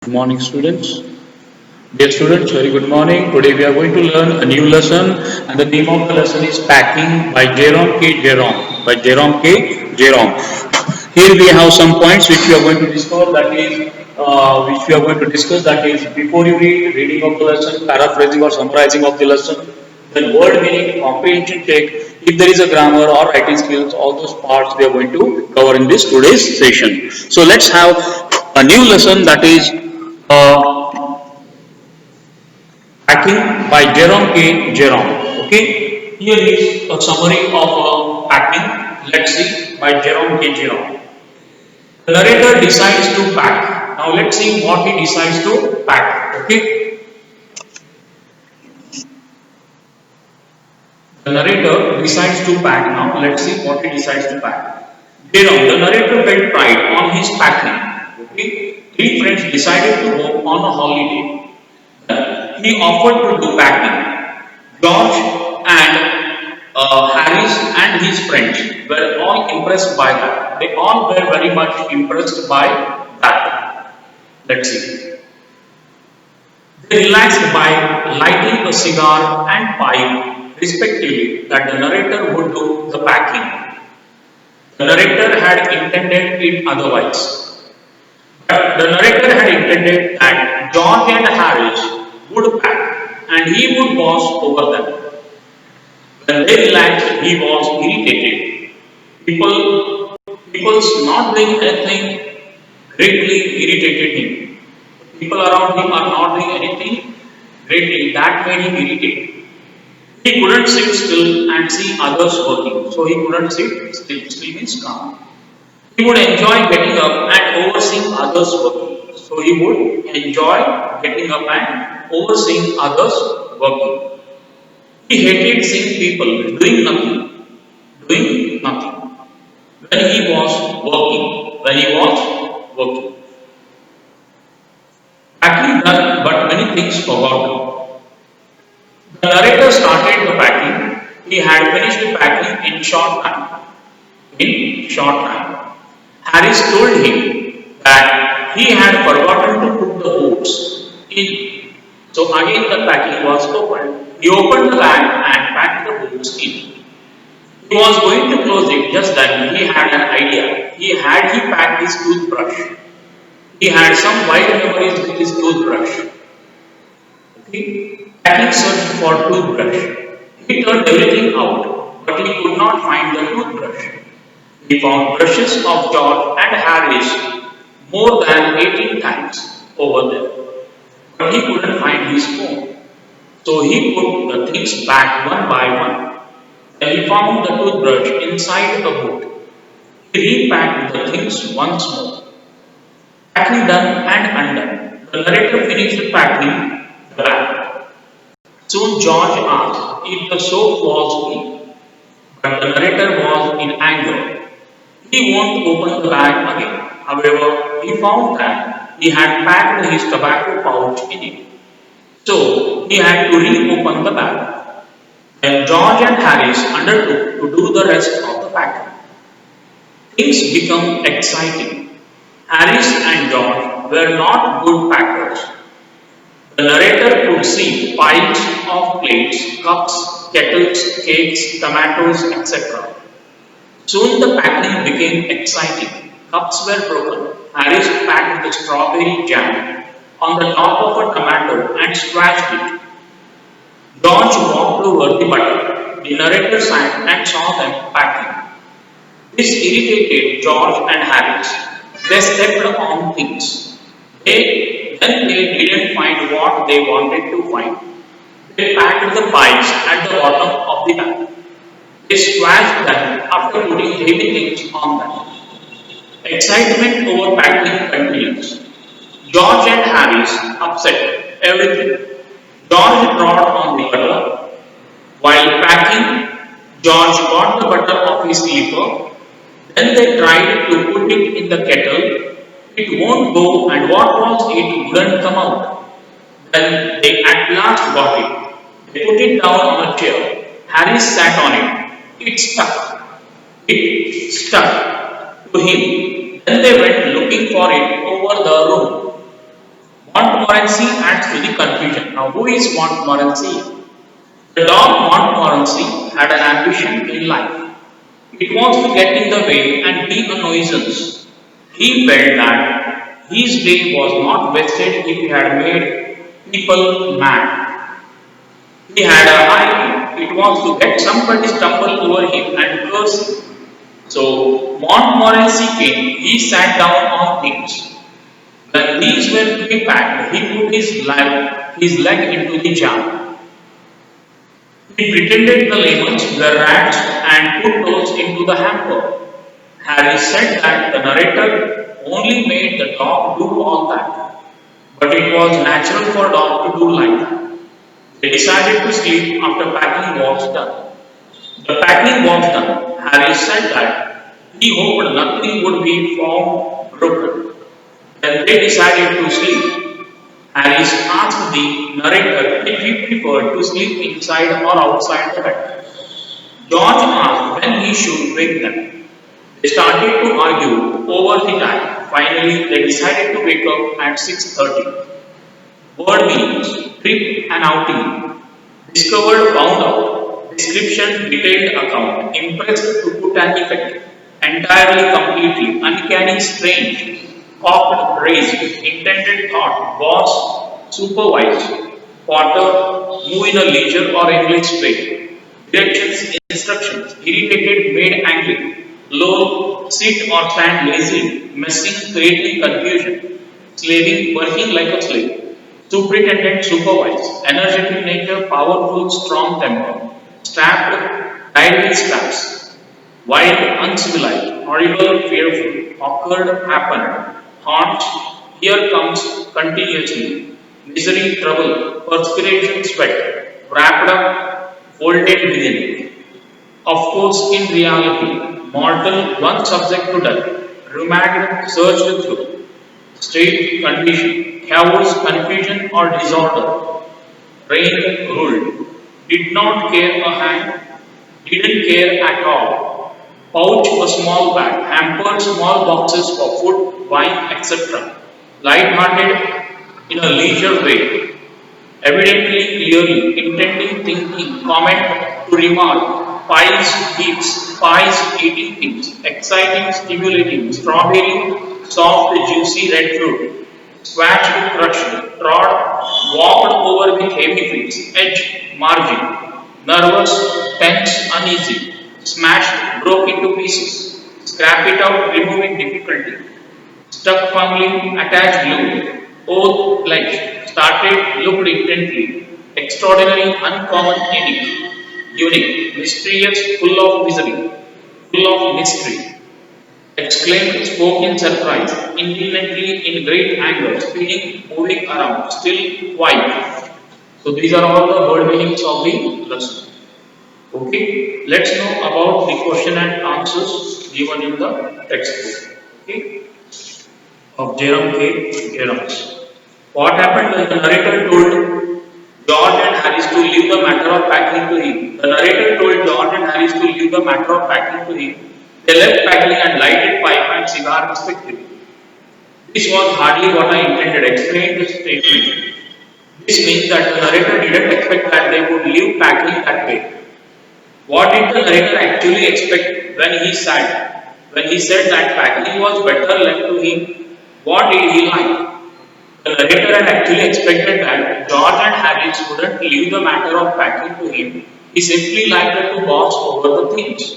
Good morning, students. Dear students, very good morning. Today we are going to learn a new lesson, and the name of the lesson is Packing by Jerome K. Jerome. By Jerome K. Jerome. Here we have some points which we are going to discuss. Which we are going to discuss. That is, before you read, reading of the lesson, paraphrasing or summarizing of the lesson, then word meaning, comprehension check. If there is a grammar or writing skills, all those parts we are going to cover in this today's session. So let's have a new lesson that is. Packing by Jerome K. Jerome. Okay, here is a summary of packing. Let's see by Jerome K. Jerome. The narrator decides to pack. Now let's see what he decides to pack. Okay, the narrator decides to pack. Now let's see what he decides to pack. Jerome, the narrator felt pride on his packing. Okay, three friends decided to go on a holiday. He offered to do packing. George and Harris and his friends were all impressed by that. They all were very much impressed by that. Let's see. They relaxed by lighting a cigar and pipe, respectively, that the narrator would do the packing. The narrator had intended it otherwise. But the narrator had intended that George and Harris would pack and he would boss over them. When they relaxed, he was irritated. People's not doing anything greatly irritated him. People around him are not doing anything greatly, that made him irritated. He couldn't sit still and see others working, so he couldn't sit still. Still means calm. He would enjoy getting up and overseeing others working. So he would enjoy getting up and overseeing others working. He hated seeing people doing nothing, doing nothing. When he was working. Packing done, but many things forgotten. The narrator started the packing. He had finished the packing in short time. In short time. Harris told him that he had forgotten to put the boots in. So again the packing was opened. He opened the bag and packed the boots in. He was going to close it just then he had an idea. He packed his toothbrush. He had some wild memories with his toothbrush. Okay? Packing searched for toothbrush. He turned everything out, but he could not find the toothbrush. He found brushes of George and Harris more than 18 times over there, but he couldn't find his phone. So he put the things back one by one. Then he found the toothbrush inside a boot. He repacked the things once more. Packing done and undone. The narrator finished packing the bag. Soon George asked if the soap was in, but the narrator was in anger. He won't open the bag again. However, he found that he had packed his tobacco pouch in it. So he had to reopen the bag. Then George and Harris undertook to do the rest of the packing. Things became exciting. Harris and George were not good packers. The narrator could see piles of plates, cups, kettles, cakes, tomatoes, etc. Soon the packing became exciting. Cups were broken. Harris packed the strawberry jam on the top of a tomato and squashed it. George walked over the butter. The narrator sat and saw them packing. This irritated George and Harris. They stepped on things. Then they didn't find what they wanted to find. They packed the pies at the bottom of the bag. They squashed them after putting heavy things on them. Excitement over packing continues. George and Harris upset everything. George trod on the butter. While packing, George got the butter off his slipper. Then they tried to put it in the kettle. It won't go, and what was it wouldn't come out. Then they at last got it. They put it down on a chair. Harris sat on it. It stuck. It stuck to him. Then they went looking for it over the room. to the confusion. Now, who is Montmorency? The dog Montmorency had an ambition in life. It was to get in the way and be a nuisance. He felt that his day was not wasted if he had made people mad. He had a high aim. It was to get somebody stumble over him and curse him. So Montmorency came. He sat down on things. When these were to be packed, he put his leg into the jar. He pretended the lemons were rats and put those into the hamper. Harry said that the narrator only made the dog do all that, but it was natural for a dog to do like that. They decided to sleep after packing was done. The packing was done. Harry said that he hoped nothing would be found broken. Then they decided to sleep. Harris asked the narrator if he preferred to sleep inside or outside the bed. George asked when he should wake them. They started to argue over the time. Finally, they decided to wake up at 6:30. Word meanings: trip and outing. Discovered, found out. Description, detailed account. Impressed, to put an effect. Entirely, completely. Uncanny, strange. Cocked, raised. Intended, thought. Boss, supervised. Potter, move in a leisure or English way. Directions, instructions. Irritated, made angry. Low, sit or stand lazily. Messing, creating confusion. Slaving, working like a slave. Superintendent, supervise. Energetic nature, powerful, strong temper. Strapped, tied with straps. Wild, uncivilized. Horrible, fearful. Awkward, happened. Haunts, here comes continuously. Misery, trouble. Perspiration, sweat. Wrapped up, folded within. Of course, in reality, mortal, one subject to death. Rheumatic, searched through. State, condition. Chaos, confusion or disorder. Reigned, ruled. Did not care a hand. Didn't care at all. Pouch, a small bag. Hampered, small boxes for food, wine, etc. Light-hearted, in a leisure way. Evidently, clearly, intending, thinking, comment, to remark. Pies, heaps, pies, eating things. Exciting, stimulating. Strawberry, soft, juicy red fruit. Scratched, crushed, trod, walked over with heavy feet. Edge, margin. Nervous, tense, uneasy. Smashed, broke into pieces. Scrap it out, removing difficulty. Stuck firmly, attached glue. Oath, pledged. Started, looked intently. Extraordinary, uncommon, unique. Mysterious, full of misery. Full of mystery. Exclaimed, spoke in surprise. Indignantly, in great anger. Spinning, moving around. Still, quiet. So these are all the word meanings of the lesson. Okay, let's know about the question and answers given in the textbook. Okay, of Jerome K. Jerome. What happened when the narrator told George and Harris to leave the matter of packing to him? The narrator told George and Harris to leave the matter of packing to him. They left packing and lighted pipe and cigar respectively. This was hardly what I intended. Explained the statement. This means that the narrator didn't expect that they would leave packing that way. What did the narrator actually expect when he said that packing was better left to him? What did he like? The narrator had actually expected that George and Harris wouldn't leave the matter of packing to him. He simply liked them to boss over the things.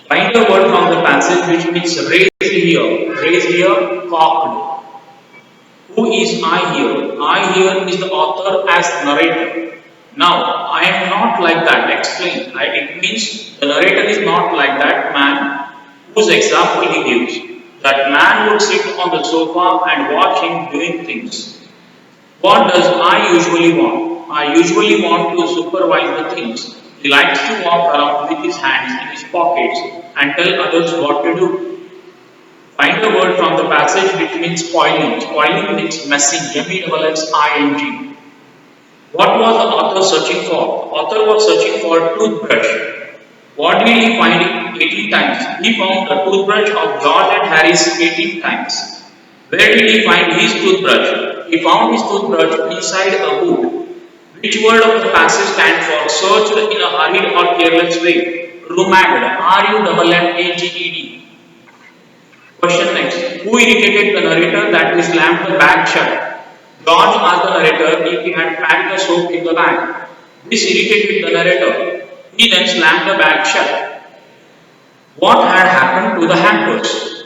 Find a word from the passage which means raised here. Raised here, cocked. Who is I here? I here is the author as narrator. Now, I am not like that. Explain. It means the narrator is not like that man whose example he gives. That man would sit on the sofa and watch him doing things. What does I usually want? I usually want to supervise the things. He likes to walk around with his hands in his pockets and tell others what to do. Find a word from the passage which means spoiling. Spoiling means messing. MESSING. What was the author searching for? The author was searching for a toothbrush. What did he find 18 times? He found the toothbrush of George and Harris 18 times. Where did he find his toothbrush? he found his toothbrush inside a boot. Which word of the passage stands for searched in a hurried or careless way? Rummaged. RUMMAGED. Question next. Who irritated the narrator that he slammed the bag shut? George asked the narrator if he had packed the soap in the bag. This irritated the narrator. He then slammed the bag shut. What had happened to the hampers?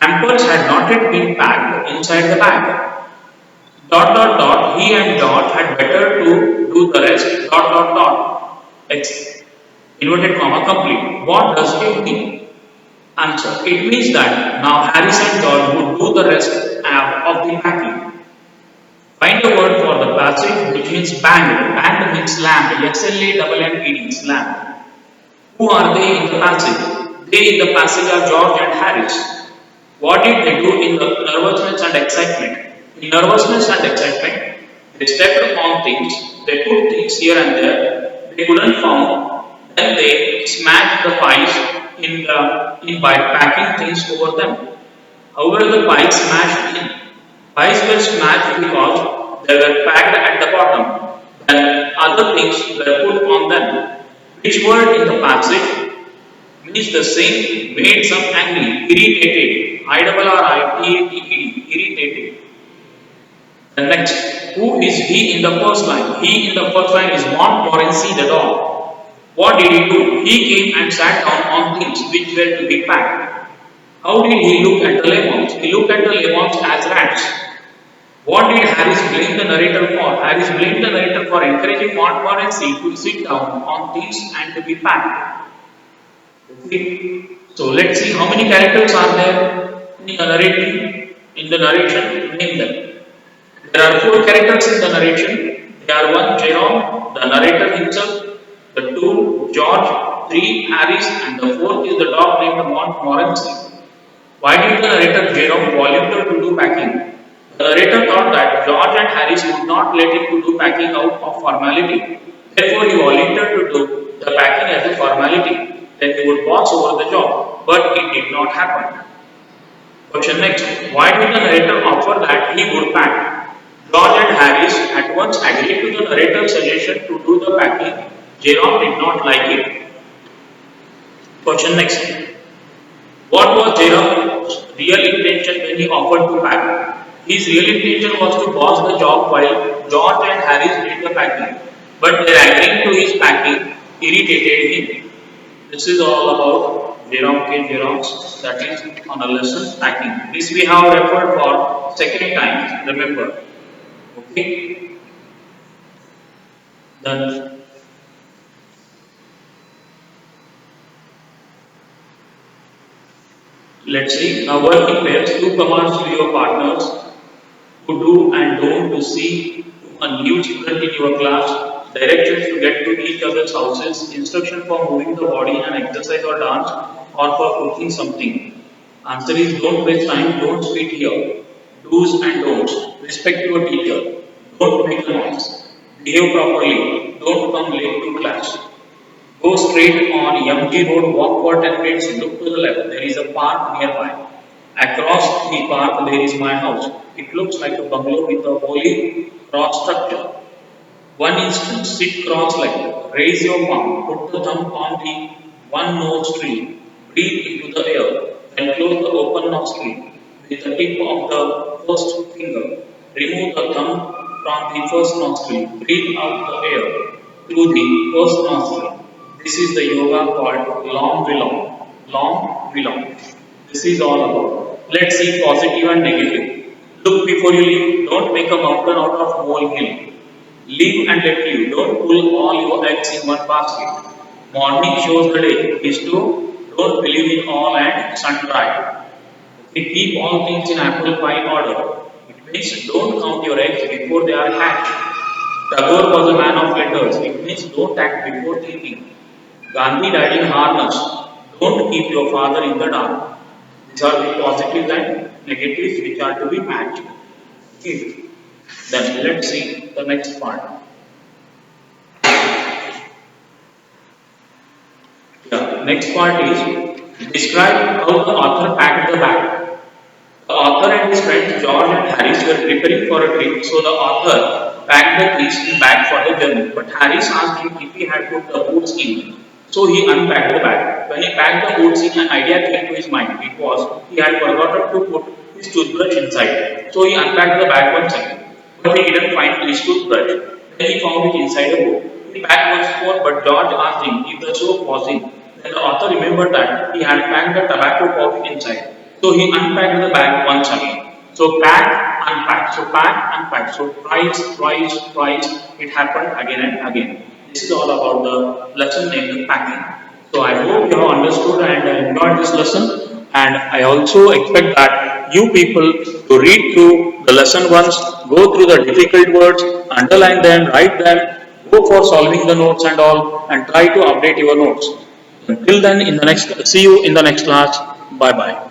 Hampers had not yet been packed inside the bag. Dot dot dot. He and George had better to do the rest. Dot dot dot. X. Inverted comma complete. What does it mean? Answer. It means that now Harris and George would do the rest of the packing. Find a word for the passage which means banged. Banged means slammed. SLAMMED. Slammed. Who are they in the passage? They in the passage are George and Harris. What did they do in the nervousness and excitement? In nervousness and excitement, they stepped on things, they put things here and there, they couldn't found, then they smashed the pies in by packing things over them. However, the pies smashed in. Pies were smashed because they were packed at the bottom. Then other things were put on them. Which word in the passage means the same made some angry, irritated, IRRITATED, irritated. The next, who is he in the first line? He in the first line is Montmorency the dog. What did he do? He came and sat down on things which were to be packed. How did he look at the lemons? He looked at the lemons as rats. What did Harris blame the narrator for? Harris blamed the narrator for encouraging Montmorency to sit down on things and to be packed. Okay. So let's see how many characters are there in the narrative. In the narration, name them. There are 4 characters in the narration. They are 1 Jerome, the narrator himself, the 2 George, 3 Harris, and the 4th is the dog named Montmorency. Why did the narrator Jerome volunteer to do packing? The narrator thought that George and Harris would not let him to do packing out of formality. Therefore, he volunteered to do the packing as a formality. Then he would pass over the job. But it did not happen. Question next. Why did the narrator offer that he would pack? George and Harris at once agreed to the narrator's suggestion to do the packing. Jerome did not like it. Question next. What was Jerome's real intention when he offered to pack? His real intention was to boss the job while George and Harris did the packing. But their agreeing to his packing irritated him. This is all about Jerome K. Jerome's, that is on a lesson packing. This we have referred for second time, remember. Okay. Then let's see. Now work in pairs. 2 commands to your partners to do and don't to see a new student in your class. Directions to get to each other's houses. Instruction for moving the body in an exercise or dance or for cooking something. Answer is don't waste time. Don't spit here. Do's and don'ts. Respect your teacher. Don't make a noise. Behave properly. Don't come late to class. Go straight on MG Road, walk for 10 minutes, look to the left. There is a park nearby. Across the park, there is my house. It looks like a bungalow with a holy cross structure. One instance, sit cross-legged. Raise your palm. Put the thumb on the one nostril. Breathe into the air. Then close the open nostril with the tip of the first finger. Remove the thumb from the first nostril. Breathe out the air through the first nostril. This is the yoga called Lom Vilom. Lom Vilom. This is all about. Let's see positive and negative. Look before you leave. Don't make a mountain out of molehill. Live and let live. Don't pull all your eggs in one basket. Morning shows the day. Is to don't believe in all and sun dry. Okay, keep all things in apple pie order. It means don't count your eggs before they are hatched. Tagore was a man of letters. It means don't act before thinking. Gandhi died in harness. Don't keep your father in the dark. These are the positives and negatives which are to be matched. Okay. Then let's see the next part. The next part is describe how the author packed the bag. The author and his friends George and Harris were preparing for a trip, so the author packed the keys in bag for the journey. But Harris asked him if he had put the boots in. So he unpacked the bag. When he packed the boots in, an idea came to his mind. It was he had forgotten to put his toothbrush inside. So he unpacked the bag once again. But he didn't find his toothbrush. Then he found it inside a book. He packed once more, but George asked him if the soap was in. Then the author remembered that he had packed the tobacco pouch inside. So he unpacked the bag once again. So pack, unpack. So pack, unpack. So twice, it happened again and again. This is all about the lesson named packing. So I hope you have understood and enjoyed this lesson. And I also expect that you people to read through the lesson once, go through the difficult words, underline them, write them, go for solving the notes and all, and try to update your notes. Until then, see you in the next class. Bye bye.